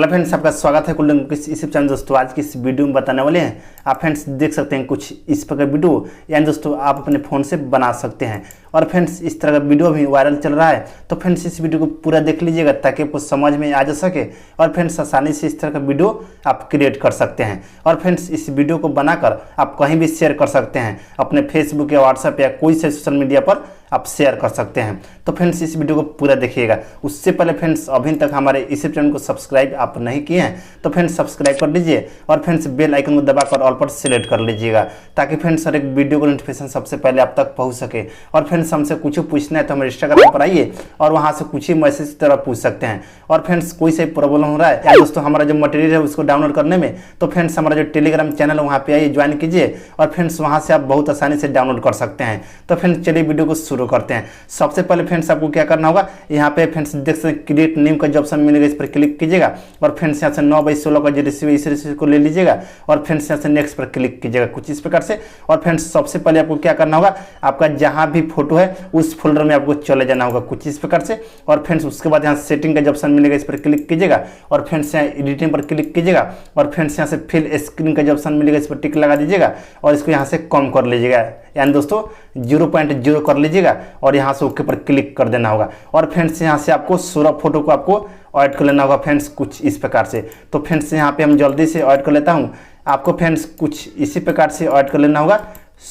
Hello friends, आपका स्वागत है कुल्लू मुकेश इस चैनल। दोस्तों आज की इस वीडियो में बताने वाले हैं, आप फ्रेंड्स देख सकते हैं कुछ इस प्रकार वीडियो, यानी दोस्तों आप अपने फ़ोन से बना सकते हैं। और फ्रेंड्स इस तरह का वीडियो भी वायरल चल रहा है, तो फ्रेंड्स इस वीडियो को पूरा देख लीजिएगा ताकि आपको समझ में आ जा सके और फ्रेंड्स आसानी से इस तरह का वीडियो आप क्रिएट कर सकते हैं। और फ्रेंड्स इस वीडियो को बनाकर आप कहीं भी शेयर कर सकते हैं, अपने फेसबुक या व्हाट्सएप या कोई से सोशल मीडिया पर आप शेयर कर सकते हैं। तो फ्रेंड्स इस वीडियो को पूरा देखिएगा। उससे पहले फ्रेंड्स अभी तक हमारे इस चैनल को सब्सक्राइब आप नहीं किए हैं तो फ्रेंड्स सब्सक्राइब कर लीजिए और फ्रेंड्स बेल आइकन को दबाकर ऑल पर सिलेक्ट कर लीजिएगा ताकि फ्रेंड्स हर एक वीडियो को नोटिफिकेशन सबसे पहले आप तक पहुंच सके। और फ्रेंड्स हमसे कुछ पूछना है तो हमारे इंस्टाग्राम पर आइए और वहां से कुछ ही मैसेज की तरह पूछ सकते हैं। और फ्रेंड्स कोई से प्रॉब्लम हो रहा है या दोस्तों हमारा जो मटेरियल है उसको डाउनलोड करने में, तो फ्रेंड्स हमारा जो टेलीग्राम चैनल है वहाँ पे आइए, ज्वाइन कीजिए और फ्रेंड्स वहाँ से आप बहुत आसानी से डाउनलोड कर सकते हैं। तो फ्रेंड्स चलिए वीडियो को शुरू करते हैं। सबसे पहले फ्रेंड्स आपको क्या करना होगा, यहाँ पे फ्रेंड्स देख सकते हैं क्रिएट नेम का जो ऑप्शन मिलेगा इस पर क्लिक कीजिएगा और फ्रेंड्स यहाँ से 9/16 का जो रेसिपी इस रेसिपी को ले लीजिएगा और फ्रेंड्स यहाँ से नेक्स्ट पर क्लिक कीजिएगा कुछ इस प्रकार से। और फ्रेंड्स सबसे पहले आपको क्या करना होगा, आपका जहाँ भी फोटो है उस फोल्डर में आपको चले जाना होगा कुछ इस प्रकार से। और फ्रेंड्स उसके बाद यहाँ सेटिंग का जो ऑप्शन मिलेगा इस पर क्लिक कीजिएगा और फ्रेंड्स यहाँ एडिटिंग पर क्लिक कीजिएगा और फ्रेंड्स यहाँ से फिल स्क्रीन का जो ऑप्शन मिलेगा इस पर टिक लगा दीजिएगा और इसको यहाँ से कम कर लीजिएगा, यानी दोस्तों 0.0 कर लीजिएगा और यहाँ से ओके पर क्लिक कर देना होगा। और फ्रेंड्स यहाँ से आपको 16 फोटो को आपको ऐड कर लेना होगा फ्रेंड्स कुछ इस प्रकार से। तो फ्रेंड्स यहाँ पे हम जल्दी से ऐड कर लेता हूँ, आपको फ्रेंड्स कुछ इसी प्रकार से ऐड कर लेना होगा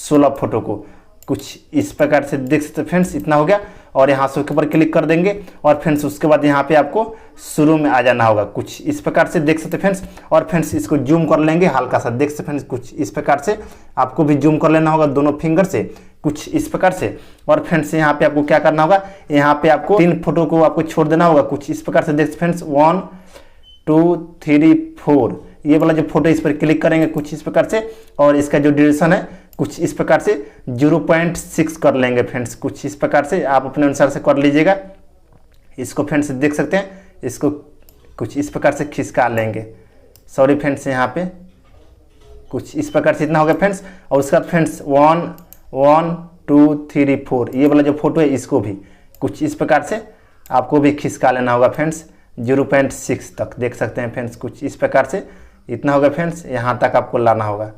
16 फोटो को कुछ इस प्रकार से। देख सकते फ्रेंड्स इतना हो गया और यहाँ से ओके पर क्लिक कर देंगे और फ्रेंड्स उसके बाद यहाँ पे आपको शुरू में आ जाना होगा कुछ इस प्रकार से। देख सकते फ्रेंड्स और फ्रेंड्स इसको जूम कर लेंगे हल्का सा, देख सकते फ्रेंड्स कुछ इस प्रकार से आपको भी जूम कर लेना होगा दोनों फिंगर से कुछ इस प्रकार से। और फ्रेंड्स यहाँ पे आपको क्या करना होगा, यहाँ पे आपको 3 फोटो को आपको छोड़ देना होगा कुछ इस प्रकार से। देख फ्रेंड्स 1 2 3 4 ये वाला जो फोटो इस पर क्लिक करेंगे कुछ इस प्रकार से और इसका जो ड्यूरेशन है कुछ इस प्रकार से 0.6 कर लेंगे फ्रेंड्स कुछ इस प्रकार से। आप अपने अनुसार से कर लीजिएगा इसको फ्रेंड्स। देख सकते हैं इसको कुछ इस प्रकार से खिसका लेंगे, सॉरी फ्रेंड्स यहाँ पे कुछ इस प्रकार से इतना हो गया फ्रेंड्स। और उसके बाद फ्रेंड्स 1 1 2 3 4 ये वाला जो फोटो है इसको भी कुछ इस प्रकार से आपको भी खिसका लेना होगा फ्रेंड्स 0.6 तक। देख सकते हैं फ्रेंड्स कुछ इस प्रकार से इतना होगा फ्रेंड्स, यहाँ तक आपको लाना होगा,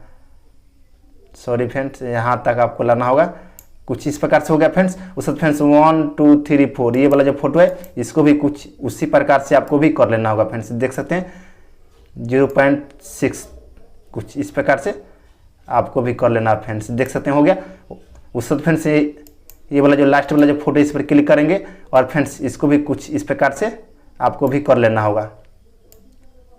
सॉरी फ्रेंड्स यहाँ तक आपको लाना होगा कुछ इस प्रकार से हो गया फ्रेंड्स। उसके बाद फ्रेंड्स 1 2 3 4 ये वाला जो फोटो है इसको भी कुछ उसी प्रकार से आपको भी कर लेना होगा फ्रेंड्स। देख सकते हैं 0.6 कुछ इस प्रकार से आपको भी कर लेना फ्रेंड्स। देख सकते हैं हो गया। उसके बाद फ्रेंड्स ये वाला जो लास्ट वाला जो फोटो इस पर क्लिक करेंगे और फ्रेंड्स इसको भी कुछ इस प्रकार से आपको भी कर लेना होगा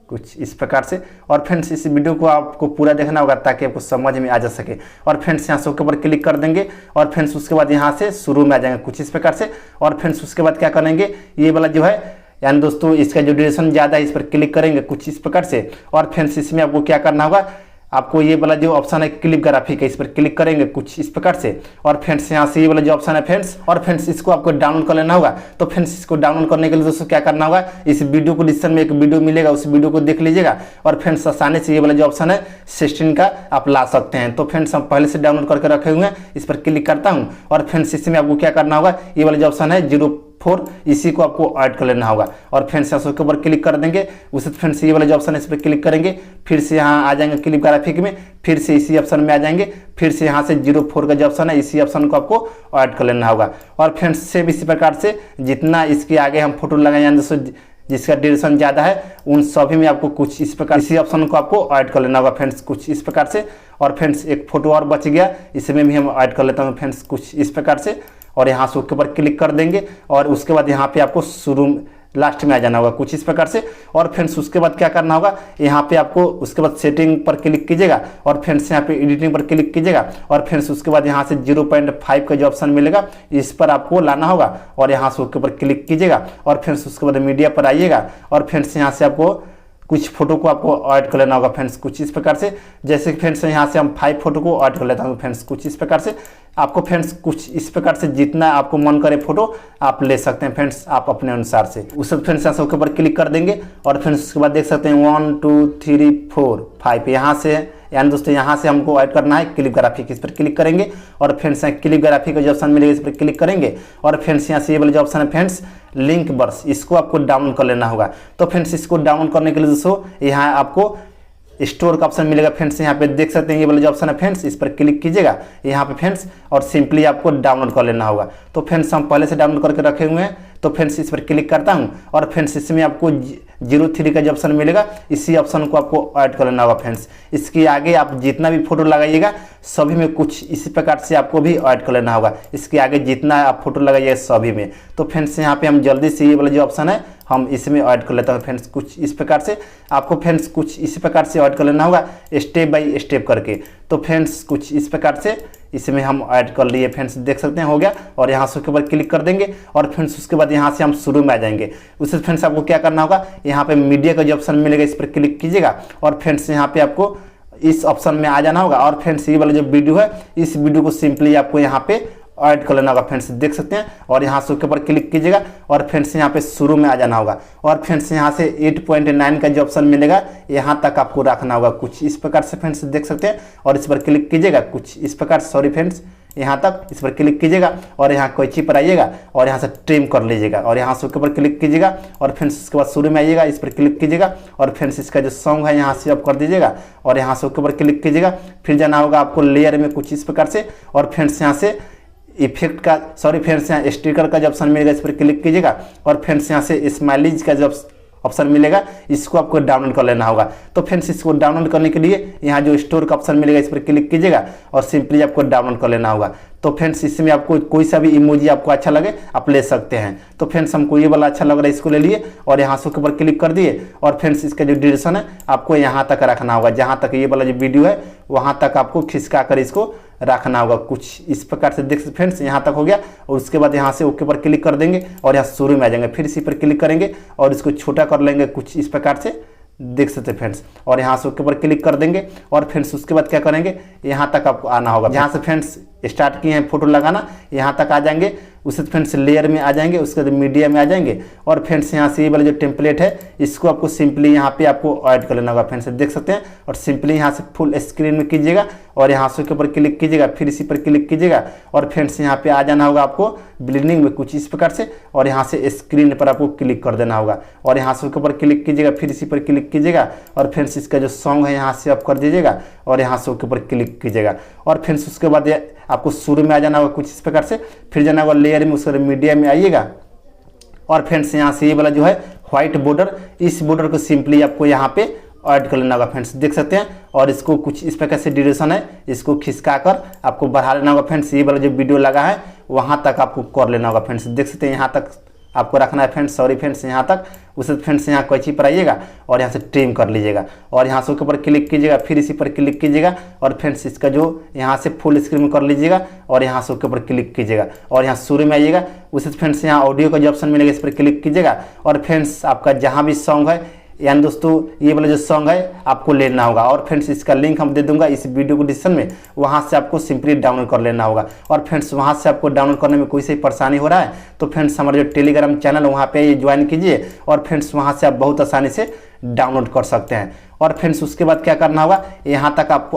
कुछ इस प्रकार से। और फ्रेंड्स इस वीडियो को आपको पूरा देखना होगा ताकि आपको समझ में आ जा सके। और फ्रेंड्स यहाँ से ओके पर क्लिक कर देंगे और फ्रेंड्स उसके बाद यहाँ से शुरू में आ जाएंगे कुछ इस प्रकार से। और फ्रेंड्स उसके बाद क्या करेंगे, ये वाला जो है यानी दोस्तों इसका जो ड्यूरेशन ज़्यादा है इस पर क्लिक करेंगे कुछ इस प्रकार से। और फ्रेंड्स इसमें आपको क्या करना होगा, आपको ये वाला जो ऑप्शन है क्लिप ग्राफिक है इस पर क्लिक करेंगे कुछ इस प्रकार से। और फ्रेंड्स यहाँ से ये वाला जो ऑप्शन है फ्रेंड्स, और फ्रेंड्स इसको आपको डाउनलोड कर लेना होगा। तो फ्रेंड्स इसको डाउनलोड करने के लिए दोस्तों क्या करना होगा, इस वीडियो को डिस्क्रिप्शन में एक वीडियो मिलेगा उस वीडियो को देख लीजिएगा और फ्रेंड्स आसानी से ये वाला जो ऑप्शन है 16 का आप ला सकते हैं। तो फ्रेंड्स हम पहले से डाउनलोड करके रखे हुए हैं, इस पर क्लिक करता हूँ और फ्रेंड्स इसमें आपको क्या करना होगा, ये वाला जो ऑप्शन है 04 इसी को आपको ऐड कर लेना होगा। और फ्रेंड्स यहाँ के ऊपर क्लिक कर देंगे, उससे फ्रेंड्स ये वाला जो ऑप्शन है इस पर क्लिक करेंगे, फिर से यहाँ आ जाएंगे क्लिप ग्राफिक में, फिर से इसी ऑप्शन में आ जाएंगे, फिर से यहाँ से 04 का जो ऑप्शन है इसी ऑप्शन को आपको ऐड कर लेना होगा। और फ्रेंड्स सेम इसी प्रकार से जितना इसके आगे हम फोटो लगाए यानी दोस्तों जिसका ड्यूरेशन ज़्यादा है उन सभी में आपको कुछ इस प्रकार इसी ऑप्शन को आपको ऐड कर लेना होगा फ्रेंड्स कुछ इस प्रकार से। और फ्रेंड्स एक फोटो और बच गया, इसमें भी हम ऐड कर लेता हूँ फ्रेंड्स कुछ इस प्रकार से। और यहाँ से ओके पर क्लिक कर देंगे और उसके बाद यहाँ पे आपको शुरू लास्ट में आ जाना होगा कुछ इस प्रकार से। और फ्रेंड्स उसके बाद क्या करना होगा, यहाँ पे आपको उसके बाद सेटिंग पर क्लिक कीजिएगा और फ्रेंड्स यहाँ पे एडिटिंग पर क्लिक कीजिएगा और फ्रेंड्स उसके बाद यहाँ से 0.5 का जो ऑप्शन मिलेगा इस पर आपको लाना होगा और यहाँ से ओके पर क्लिक कीजिएगा। और फ्रेंड्स उसके बाद मीडिया पर आइएगा और फ्रेंड्स यहाँ से आपको कुछ फोटो को आपको ऐड कर लेना होगा फ्रेंड्स कुछ इस प्रकार से। जैसे फ्रेंड्स यहाँ से हम 5 फोटो को ऐड कर लेता हूँ फ्रेंड्स कुछ इस प्रकार से। आपको फ्रेंड्स कुछ इस प्रकार से जितना आपको मन करे फोटो आप ले सकते हैं फ्रेंड्स आप अपने अनुसार से। उस फ्रेंड्स यहाँ से ओके पर क्लिक कर देंगे और फ्रेंड्स उसके बाद देख सकते हैं 1 2 3 4 5 यहाँ से यानी दोस्तों यहाँ से हमको ऐड करना है क्लिप ग्राफिक, इस पर क्लिक करेंगे और फ्रेंड्स यहाँ क्लिप ग्राफिक का जो ऑप्शन मिलेगा इस पर क्लिक करेंगे और फ्रेंड्स यहाँ से ये वाला जो ऑप्शन है फ्रेंड्स लिंक बर्स, इसको आपको डाउनलोड कर लेना होगा। तो फ्रेंड्स इसको डाउनलोड करने के लिए दोस्तों यहाँ आपको स्टोर का ऑप्शन मिलेगा फ्रेंड्स, यहाँ पे देख सकते हैं ये वाला जो ऑप्शन है फ्रेंड्स, इस पर क्लिक कीजिएगा यहाँ पे फ्रेंड्स और सिंपली आपको डाउनलोड कर लेना होगा। तो फ्रेंड्स हम पहले से डाउनलोड करके रखे हुए हैं, तो फ्रेंड्स इस पर क्लिक करता हूँ और फ्रेंड्स इसमें आपको 03 का जो ऑप्शन मिलेगा इसी ऑप्शन को आपको ऐड कर लेना होगा फ्रेंड्स। इसके आगे आप जितना भी फोटो लगाइएगा सभी में कुछ इसी प्रकार से आपको भी ऐड कर लेना होगा, इसके आगे जितना आप फोटो लगाइएगा सभी में। तो फ्रेंड्स यहाँ पे हम जल्दी से ये वाला जो ऑप्शन है हम इसमें ऐड कर लेते हैं फ्रेंड्स, कुछ इस प्रकार से आपको फ्रेंड्स कुछ इसी प्रकार से ऐड कर लेना होगा स्टेप बाय स्टेप करके। तो फ्रेंड्स कुछ इस प्रकार से इसमें हम ऐड कर लिए फ्रेंड्स, देख सकते हैं हो गया और यहाँ से उसके बाद क्लिक कर देंगे और फ्रेंड्स उसके बाद यहाँ से हम शुरू में आ जाएंगे। उससे फ्रेंड्स आपको क्या करना होगा, यहाँ पे मीडिया का जो ऑप्शन मिलेगा इस पर क्लिक कीजिएगा और फ्रेंड्स यहाँ पे आपको इस ऑप्शन में आ जाना होगा और फ्रेंड्स ये वाला जो वीडियो है इस वीडियो को सिंपली आपको यहाँ पे ऐड कर लेना होगा फ्रेंड्स, देख सकते हैं और यहाँ से उसके ऊपर क्लिक कीजिएगा और फ्रेंड्स यहाँ पे शुरू में आ जाना होगा और फ्रेंड्स यहाँ से 8.9 का जो ऑप्शन मिलेगा यहाँ तक आपको रखना होगा कुछ इस प्रकार से फ्रेंड्स, देख सकते हैं और इस पर क्लिक कीजिएगा कुछ इस प्रकार, सॉरी फ्रेंड्स यहाँ तक इस पर क्लिक कीजिएगा और यहाँ कैंची पर आइएगा और यहाँ से ट्रिम कर लीजिएगा और यहाँ से उसके ऊपर क्लिक कीजिएगा और फ्रेंड्स उसके बाद शुरू में आइएगा, इस पर क्लिक कीजिएगा और फ्रेंड्स इसका जो सॉन्ग है यहाँ से आप कर दीजिएगा और यहाँ से उसके ऊपर क्लिक कीजिएगा। फिर जाना होगा आपको लेयर में कुछ इस प्रकार से और फ्रेंड्स यहाँ से इफेक्ट का, सॉरी फ्रेंड्स यहाँ स्टिकर का जो ऑप्शन मिलेगा इस पर क्लिक कीजिएगा और फ्रेंड्स यहाँ से स्माइलीज का जो ऑप्शन मिलेगा इसको आपको डाउनलोड कर लेना होगा। तो फ्रेंड्स इसको डाउनलोड करने के लिए यहाँ जो स्टोर का ऑप्शन मिलेगा इस पर क्लिक कीजिएगा और सिंपली आपको डाउनलोड कर लेना होगा। तो फ्रेंड्स इसमें आपको कोई सा भी इमोजी आपको अच्छा लगे आप ले सकते हैं। तो फ्रेंड्स हमको ये वाला अच्छा लग रहा है, इसको ले लिए और यहाँ से ऊपर क्लिक कर दिए और फ्रेंड्स इसका जो ड्यूरेशन है आपको यहाँ तक रखना होगा, जहाँ तक ये वाला जो वीडियो है वहाँ तक आपको खिसका कर इसको रखना होगा कुछ इस प्रकार से, देख फ्रेंड्स यहाँ तक हो गया और उसके बाद यहाँ से ओके पर क्लिक कर देंगे और यहाँ शुरू में आ जाएंगे, फिर इसी पर क्लिक करेंगे और इसको छोटा कर लेंगे कुछ इस प्रकार से, देख सकते हैं फ्रेंड्स और यहाँ से ओके पर क्लिक कर देंगे और फ्रेंड्स उसके बाद क्या करेंगे यहाँ तक आपको आना होगा, जहाँ से फ्रेंड्स स्टार्ट किए हैं फोटो लगाना यहाँ तक आ जाएंगे। उससे फ्रेंड्स लेयर में आ जाएंगे, उसके बाद मीडिया में आ जाएंगे और फ्रेंड्स यहाँ से ये वाला जो टेम्पलेट है इसको आपको सिंपली यहाँ पे आपको ऐड कर लेना होगा फ्रेंड्स, देख सकते हैं और सिंपली यहाँ से फुल स्क्रीन में कीजिएगा और यहाँ से के ऊपर क्लिक कीजिएगा, फिर इसी पर क्लिक कीजिएगा और फ्रेंड्स यहाँ पे आ जाना होगा आपको ब्लेंडिंग में कुछ इस प्रकार से और यहाँ से स्क्रीन पर आपको क्लिक कर देना होगा और यहाँ से के ऊपर क्लिक कीजिएगा, फिर इसी पर क्लिक कीजिएगा और फ्रेंड्स इसका जो सॉन्ग है यहाँ से आप कर दीजिएगा और यहाँ से के ऊपर क्लिक कीजिएगा और फ्रेंड्स उसके बाद आपको शुरू में आ जाना होगा कुछ इस प्रकार से, फिर जाना होगा लेयर में, उसके मीडिया में आइएगा और फ्रेंड्स यहाँ से ये वाला जो है व्हाइट बॉर्डर, इस बॉर्डर को सिंपली आपको यहाँ पे ऐड कर लेना होगा फ्रेंड्स, देख सकते हैं और इसको कुछ इस प्रकार से ड्यूरेशन है इसको खिसका कर आपको बढ़ा लेना होगा फ्रेंड्स, ये वाला जो वीडियो लगा है वहाँ तक आपको कर लेना होगा फ्रेंड्स, देख सकते हैं यहाँ तक आपको रखना है फ्रेंड्स, सॉरी फ्रेंड्स यहाँ तक। उसे फ्रेंड्स यहाँ कैंची पर आइएगा और यहाँ से ट्रिम कर लीजिएगा और यहाँ से उसके ऊपर क्लिक कीजिएगा, फिर इसी पर क्लिक कीजिएगा और फ्रेंड्स इसका जो यहाँ से फुल स्क्रीन में कर लीजिएगा और यहाँ से उसके ऊपर क्लिक कीजिएगा और यहाँ शुरू में आइएगा। उसे फ्रेंड्स यहाँ ऑडियो का जो ऑप्शन मिलेगा इस पर क्लिक कीजिएगा और फ्रेंड्स आपका जहाँ भी सॉन्ग है यानी दोस्तों ये वाला जो सॉन्ग है आपको लेना होगा और फ्रेंड्स इसका लिंक हम दे दूंगा इस वीडियो को डिस्क्रिप्शन में, वहां से आपको सिंपली डाउनलोड कर लेना होगा और फ्रेंड्स वहां से आपको डाउनलोड करने में कोई सी परेशानी हो रहा है तो फ्रेंड्स हमारा जो टेलीग्राम चैनल है वहाँ पे ये ज्वाइन कीजिए और फ्रेंड्स वहां से आप बहुत आसानी से डाउनलोड कर सकते हैं। और फ्रेंड्स उसके बाद क्या करना होगा, यहाँ तक आपको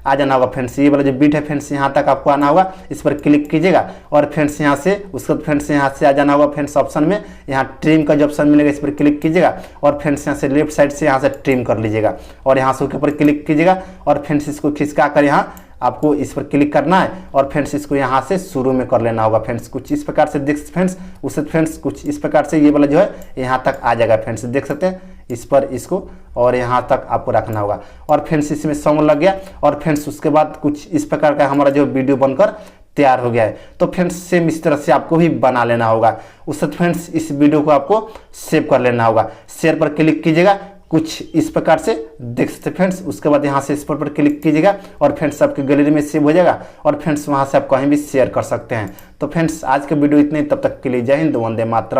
आ जाना होगा फ्रेंड्स, ये वाला जो बीट है फ्रेंड्स यहाँ तक आपको आना होगा, इस पर क्लिक कीजिएगा और फ्रेंड्स यहाँ से उसके बाद फ्रेंड्स यहाँ से आ जाना होगा फ्रेंड्स ऑप्शन में, यहाँ ट्रिम का जो ऑप्शन मिलेगा इस पर क्लिक कीजिएगा और फ्रेंड्स यहाँ से लेफ्ट साइड से यहाँ से ट्रिम कर लीजिएगा और यहाँ से ऊपर क्लिक कीजिएगा और फ्रेंड्स इसको खिसका कर यहाँ आपको इस पर क्लिक करना है और फ्रेंड्स इसको यहाँ से शुरू में कर लेना होगा फ्रेंड्स, कुछ इस प्रकार से देख फ्रेंड्स। उससे फ्रेंड्स कुछ इस प्रकार से ये वाला जो है यहाँ तक आ जाएगा फ्रेंड्स, देख सकते हैं इस पर इसको और यहाँ तक आपको रखना होगा और फ्रेंड्स इसमें सॉन्ग लग गया और फ्रेंड्स उसके बाद कुछ इस प्रकार का हमारा जो वीडियो बनकर तैयार हो गया है। तो फ्रेंड्स सेम इस तरह से आपको भी बना लेना होगा। उससे फ्रेंड्स इस वीडियो को आपको सेव कर लेना होगा, शेयर पर क्लिक कीजिएगा कुछ इस प्रकार से देख सकते फ्रेंड्स। उसके बाद यहाँ से इस पर क्लिक कीजिएगा और फ्रेंड्स आपके गैलरी में सेव हो जाएगा और फ्रेंड्स वहाँ से आप कहीं भी शेयर कर सकते हैं। तो फ्रेंड्स आज का वीडियो इतने, तब तक के लिए जय हिंद, वंदे मातरम।